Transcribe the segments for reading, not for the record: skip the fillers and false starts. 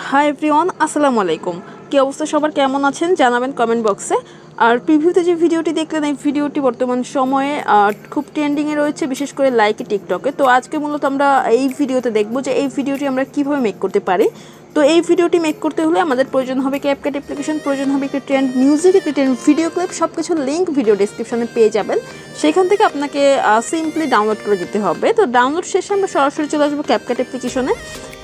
Hi everyone, আসসালামু আলাইকুম। কী অবস্থা সবার, কেমন আছেন জানাবেন কমেন্ট বক্সে। আর প্রিভিউতে যে ভিডিওটি দেখলেন, এই ভিডিওটি বর্তমান সময়ে খুব ট্রেন্ডিংয়ে রয়েছে, বিশেষ করে লাইকে টিকটকে। তো আজকে মূলত আমরা এই ভিডিওতে দেখব যে এই ভিডিওটি আমরা কীভাবে মেক করতে পারি। তো এই ভিডিওটি মেক করতে হলে আমাদের প্রয়োজন হবে CapCut অ্যাপ্লিকেশন, প্রয়োজন হবে একটি ট্রেন্ড মিউজিক, একটি ট্রেন্ড ভিডিও ক্লিপ, সব কিছুর লিঙ্ক ভিডিও ডেসক্রিপশনে পেয়ে যাবেন। সেখান থেকে আপনাকে সিম্পলি ডাউনলোড করে দিতে হবে। তো ডাউনলোড শেষে আমরা সরাসরি চলে আসবো CapCut অ্যাপ্লিকেশনে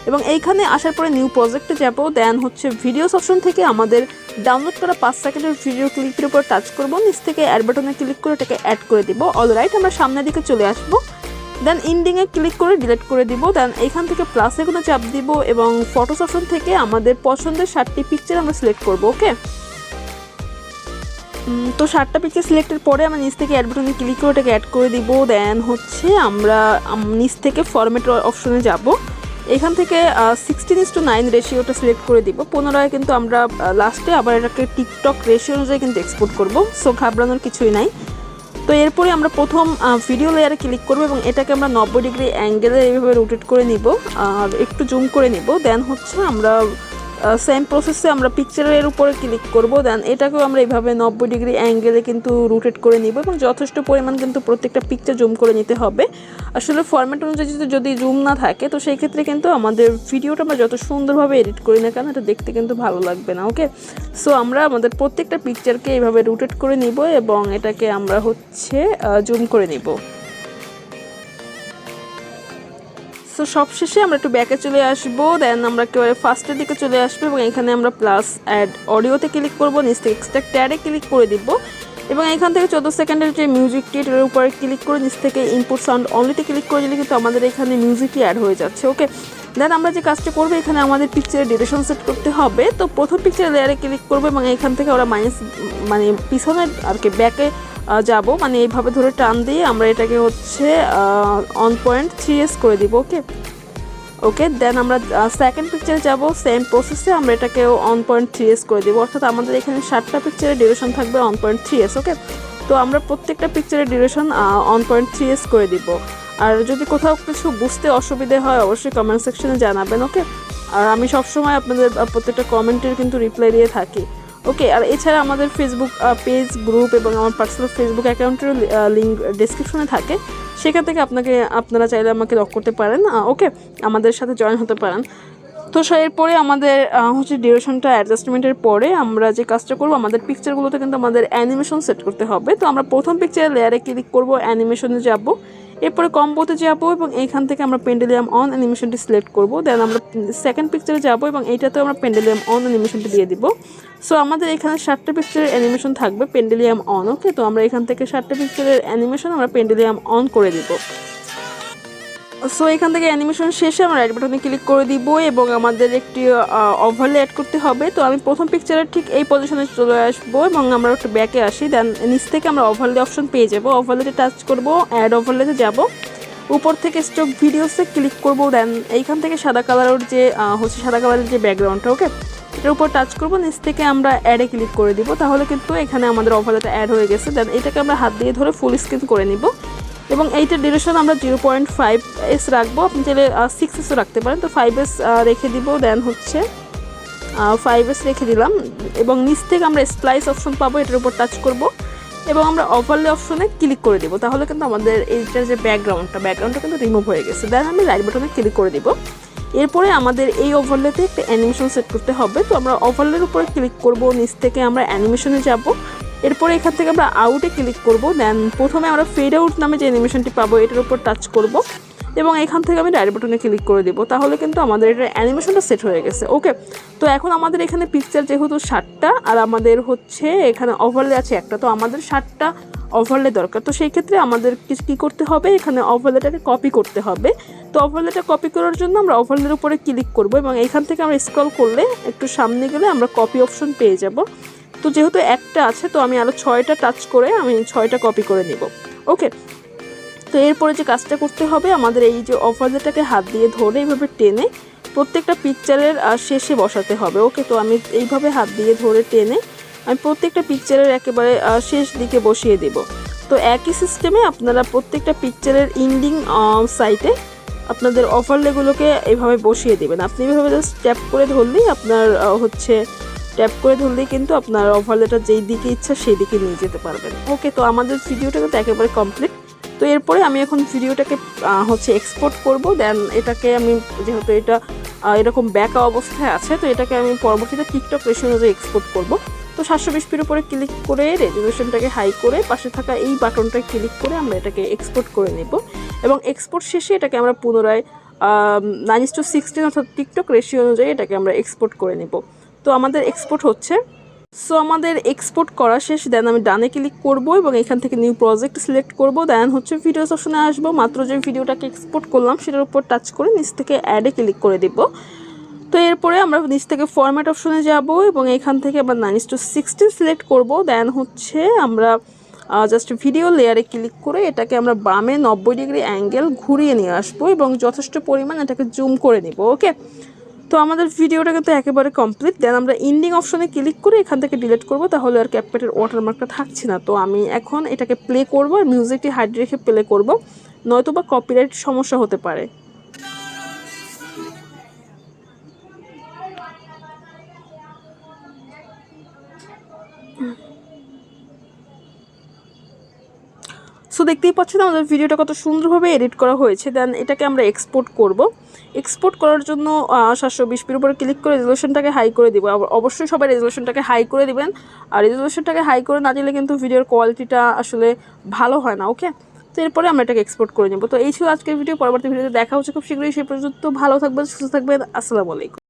এবং এইখানে আসার পরে নিউ প্রজেক্টে যাব। দেন হচ্ছে ভিডিওস অপশন থেকে আমাদের ডাউনলোড করা 5 সেকেন্ডের ভিডিও ক্লিপের উপর টাচ করব, নিচ থেকে অ্যাড বাটনে ক্লিক করে এটাকে অ্যাড করে দিব। অলরাইট, আমরা সামনের দিকে চলে আসবো। দেন ইন্ডিংয়ে ক্লিক করে ডিলিট করে দিব। দেন এইখান থেকে প্লাস এখানে চাপ দিব এবং ফটোস অপশন থেকে আমাদের পছন্দের 7টি পিকচার আমরা সিলেক্ট করব। ওকে, তো 7টা পিকচার সিলেক্টের পরে আমরা নিচ থেকে অ্যাড বাটনে ক্লিক করে এটাকে অ্যাড করে দিব। দেন হচ্ছে আমরা নিচ থেকে ফরম্যাট অপশনে যাব। এখান থেকে 16:9 রেশিওটা সিলেক্ট করে দিব। পুনরায় কিন্তু আমরা লাস্টে আবার এটাকে টিকটক রেশিও অনুযায়ী কিন্তু এক্সপোর্ট করব। সো ঘাবড়ানোর কিছুই নাই। তো এরপরে আমরা প্রথম ভিডিও লেয়ারে ক্লিক করব এবং এটাকে আমরা 90 ডিগ্রি অ্যাঙ্গেলে এইভাবে রোটেট করে নিব আর একটু জুম করে নিব। দেন হচ্ছে আমরা সেম প্রসেসে আমরা পিকচারের উপরে ক্লিক করব। দেন এটাকেও আমরা এইভাবে 90 ডিগ্রি অ্যাঙ্গেলে কিন্তু রোটেট করে নিব এবং যথেষ্ট পরিমাণ কিন্তু প্রত্যেকটা পিকচার জুম করে নিতে হবে। আসলে ফরম্যাট অনুযায়ী যদি জুম না থাকে তো সেই ক্ষেত্রে কিন্তু আমাদের ভিডিওটা আমরা যত সুন্দরভাবে এডিট করি না কেন এটা দেখতে কিন্তু ভালো লাগবে না। ওকে, সো আমরা আমাদের প্রত্যেকটা পিকচারকে এইভাবে রোটেট করে নিব এবং এটাকে আমরা হচ্ছে জুম করে নিব। সো সবশেষে আমরা একটু ব্যাকে চলে আসবো। দেন আমরা একেবারে ফার্স্টের দিকে চলে আসবো এবং এখানে আমরা প্লাস অ্যাড অডিওতে ক্লিক করবো, নিচ থেকে এক্সট্রাক্ট অ্যাডে ক্লিক করে দিব এবং এখান থেকে 14 সেকেন্ডের যে মিউজিকটি এটার উপরে ক্লিক করে নিচ থেকে ইনপুট সাউন্ড অনলিতে ক্লিক করে দিলে কিন্তু আমাদের এখানে মিউজিকটি অ্যাড হয়ে যাচ্ছে। ওকে, দেন আমরা যে কাজটা করবো এখানে আমাদের পিকচারের ডিউরেশন সেট করতে হবে। তো প্রথম পিকচারের লেয়ারে ক্লিক করবো এবং এখান থেকে ওরা মানে পিছনে আর কি ব্যাকে যাব, মানে এইভাবে ধরে টান দিয়ে আমরা এটাকে হচ্ছে 1.3s করে দিব। ওকে, দেন আমরা সেকেন্ড পিকচারে যাব। সেম প্রসেসে আমরা এটাকে 1.3s করে দিব, অর্থাৎ আমাদের এখানে 7টা পিকচারের ডিউরেশন থাকবে 1.3s। ওকে, তো আমরা প্রত্যেকটা পিকচারের ডিউরেশন 1.3s করে দিব। আর যদি কোথাও কিছু বুঝতে অসুবিধে হয় অবশ্যই কমেন্ট সেকশনে জানাবেন। ওকে, আর আমি সবসময় আপনাদের প্রত্যেকটা কমেন্টের কিন্তু রিপ্লাই দিয়ে থাকি। ওকে, আর এছাড়া আমাদের ফেসবুক পেজ, গ্রুপ এবং আমার পার্সোনাল ফেসবুক অ্যাকাউন্টেরও লিঙ্ক ডেসক্রিপশনে থাকে, সেখান থেকে আপনারা চাইলে আমাকে লক করতে পারেন। ওকে, আমাদের সাথে জয়েন হতে পারেন। তো এরপরে আমাদের হচ্ছে ডিউরেশনটা অ্যাডজাস্টমেন্টের পরে আমরা যে কাজটা করবো, আমাদের পিকচারগুলোতে কিন্তু আমাদের অ্যানিমেশন সেট করতে হবে। তো আমরা প্রথম পিকচারের লেয়ারে ক্লিক করবো, অ্যানিমেশনে যাব, এরপরে কম্বোতে যাব এবং এইখান থেকে আমরা পেন্ডুলাম অন অ্যানিমেশনটি সিলেক্ট করব। দেন আমরা সেকেন্ড পিকচারে যাব এবং এইটাতেও আমরা পেন্ডুলাম অন অ্যানিমেশনটি দিয়ে দিব। সো আমাদের এখানে 7টা পিকচারের অ্যানিমেশন থাকবে পেন্ডুলাম অন। ওকে, তো আমরা এখান থেকে 7টা পিকচারের অ্যানিমেশন আমরা পেন্ডুলাম অন করে দিব। সো এখান থেকে অ্যানিমেশন শেষে আমরা রাইট বাটনে ক্লিক করে দিব এবং আমাদের একটি ওভারলে অ্যাড করতে হবে। তো আমি প্রথম পিকচারের ঠিক এই পজিশনে চলে আসবো এবং আমরা একটু ব্যাকে আসি। দেন নিচ থেকে আমরা ওভারলে অপশন পেয়ে যাব, ওভারলেতে টাচ করব, অ্যাড ওভারলেতে যাব, উপর থেকে স্টক ভিডিওসে ক্লিক করব। দেন এইখান থেকে সাদা কালারের যে ব্যাকগ্রাউন্ডটা, ওকে, এটার উপর টাচ করব, নিচ থেকে আমরা অ্যাডে ক্লিক করে দিব। তাহলে কিন্তু এখানে আমাদের ওভারলেটা অ্যাড হয়ে গেছে। দেন এটাকে আমরা হাত দিয়ে ধরে ফুল স্ক্রিন করে নিব এবং এইটার ডিউরেশন আমরা 0.5s রাখবো। আপনি চাইলে 6sও রাখতে পারেন। তো 5s রেখে দিব। দেন হচ্ছে 5s রেখে দিলাম এবং নিচ থেকে আমরা স্প্লাইস অপশন পাবো, এটার উপর টাচ করব এবং আমরা ওভারলে অপশনে ক্লিক করে দিব। তাহলে কিন্তু আমাদের এইটার যে ব্যাকগ্রাউন্ডটা কিন্তু রিমুভ হয়ে গেছে। দেন আমি রাইট বাটনে ক্লিক করে দিব। এরপরে আমাদের এই ওভারলেতে একটা অ্যানিমেশন সেট করতে হবে। তো আমরা ওভারলের উপরে ক্লিক করব, নিচ থেকে আমরা অ্যানিমেশনে যাব, এরপরে এখান থেকে আমরা আউটে ক্লিক করব। দেন প্রথমে আমরা ফেড আউট নামে যে অ্যানিমেশনটি পাবো এটার উপর টাচ করব এবং এখান থেকে আমি রাইট বাটনে ক্লিক করে দিব। তাহলে কিন্তু আমাদের এটা অ্যানিমেশনটা সেট হয়ে গেছে। ওকে, তো এখন আমাদের এখানে পিকচার যেহেতু 7টা আর আমাদের হচ্ছে এখানে ওভারলে আছে একটা, তো আমাদের 7টা ওভারলে দরকার। তো সেই ক্ষেত্রে আমাদের কী করতে হবে, এখানে ওভারলেটাকে কপি করতে হবে। তো ওভারলেটা কপি করার জন্য আমরা ওভারলের উপরে ক্লিক করব এবং এখান থেকে আমরা স্ক্রল করলে একটু সামনে গেলে আমরা কপি অপশন পেয়ে যাব। তো যেহেতু একটা আছে তো আমি আরও 6টা টাচ করে আমি 6টা কপি করে নিব। ওকে, তো এরপরে যে কাজটা করতে হবে, আমাদের এই যে ওভারলেটাকে হাত দিয়ে ধরে এইভাবে টেনে প্রত্যেকটা পিকচারের শেষে বসাতে হবে। ওকে, তো আমি এইভাবে হাত দিয়ে ধরে টেনে আমি প্রত্যেকটা পিকচারের একেবারে শেষ দিকে বসিয়ে দেব। তো একই সিস্টেমে আপনারা প্রত্যেকটা পিকচারের ইন্ডিং সাইটে আপনাদের ওভারলেগুলোকে এইভাবে বসিয়ে দেবেন। আপনি এইভাবে জাস্ট ট্যাপ করে ধরলেই আপনার ট্যাপ করে ধরলেই কিন্তু আপনার ওভারলেটা যেই দিকে ইচ্ছা সেই দিকে নিয়ে যেতে পারবেন। ওকে, তো আমাদের ভিডিওটা কিন্তু একেবারে কমপ্লিট। তো এরপরে আমি এখন ভিডিওটাকে এক্সপোর্ট করব। দেন এটাকে আমি যেহেতু এটা এরকম ব্যাকা অবস্থায় আছে, তো এটাকে আমি পরবর্তীতে টিকটক রেশিও অনুযায়ী এক্সপোর্ট করব। তো 720p উপরে ক্লিক করে রেজুলেশনটাকে হাই করে পাশে থাকা এই বাটনটায় ক্লিক করে আমরা এটাকে এক্সপোর্ট করে নেব এবং এক্সপোর্ট শেষে এটাকে আমরা পুনরায় 9:16 অর্থাৎ টিকটক রেশিও অনুযায়ী এটাকে আমরা এক্সপোর্ট করে নেব। তো আমাদের এক্সপোর্ট হচ্ছে। সো আমাদের এক্সপোর্ট করা শেষ। দেন আমি ডানে ক্লিক করব এবং এখান থেকে নিউ প্রজেক্ট সিলেক্ট করব। দেন ভিডিওস অপশনে আসবো, মাত্র যে ভিডিওটাকে এক্সপোর্ট করলাম সেটার উপর টাচ করে নিচ থেকে অ্যাডে ক্লিক করে দেব। তো এরপরে আমরা নিচ থেকে ফরম্যাট অপশনে যাব এবং এখান থেকে আমরা 9:16 সিলেক্ট করব। দেন আমরা জাস্ট ভিডিও লেয়ারে ক্লিক করে এটাকে আমরা বামে 90 ডিগ্রি অ্যাঙ্গেল ঘুরিয়ে নিয়ে আসবো এবং যথেষ্ট পরিমাণ এটাকে জুম করে নিব। ওকে, তো আমাদের ভিডিওটা কিন্তু একেবারে কমপ্লিট। দেন আমরা ইন্ডিং অপশনে ক্লিক করে এখান থেকে ডিলিট করব, তাহলে আর ক্যাপকাটের ওয়াটারমার্কটা থাকছে না। তো আমি এখন এটাকে প্লে করব আর মিউজিকটি হাইড রেখে প্লে করব, নয়তো বা কপিরাইট সমস্যা হতে পারে। সো দেখতেই পাচ্ছেন আমাদের ভিডিওটা কত সুন্দরভাবে এডিট করা হয়েছে। দেন এটাকে আমরা এক্সপোর্ট করব। এক্সপোর্ট করার জন্য 720p উপরে ক্লিক করে রেজুলেশনটাকে হাই করে দিব। অবশ্যই সবাই রেজুলেশনটাকে হাই করে দিবেন, আর রেজুলেশনটাকে হাই করে না দিলে কিন্তু ভিডিওর কোয়ালিটিটা আসলে ভালো হয় না। ওকে, তো এরপরে আমরা এটাকে এক্সপোর্ট করে নেব। তো এই ছিল আজকের ভিডিও। পরবর্তী ভিডিওতে দেখা হচ্ছে খুব শীঘ্রই। সেই পর্যন্ত ভালো থাকবেন, সুস্থ থাকবেন। আসসালামু আলাইকুম।